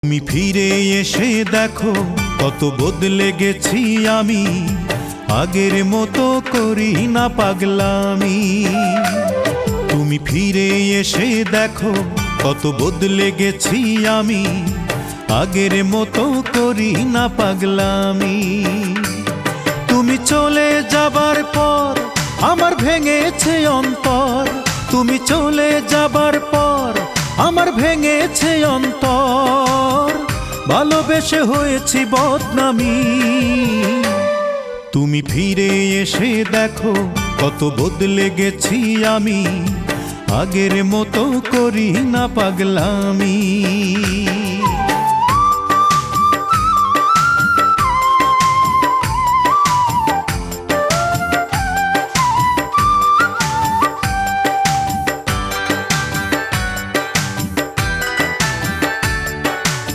তুমি ফিরে এসে দেখো কত বদলে গেছি আমি, আগের মতো করি না পাগলামি। তুমি ফিরে এসে দেখো কত বদলে গেছি আমি, আগের মতো করি না পাগলামি। তুমি চলে যাবার পর আমার ভেঙেছে অন্তর, তুমি চলে যাবার পর আমার ভেঙেছে অন্তর, ভালোবেসে হয়েছি বদনামি। তুমি ফিরে এসে দেখো কত বদলে গেছি আমি, আগের মতো করি না পাগলামি।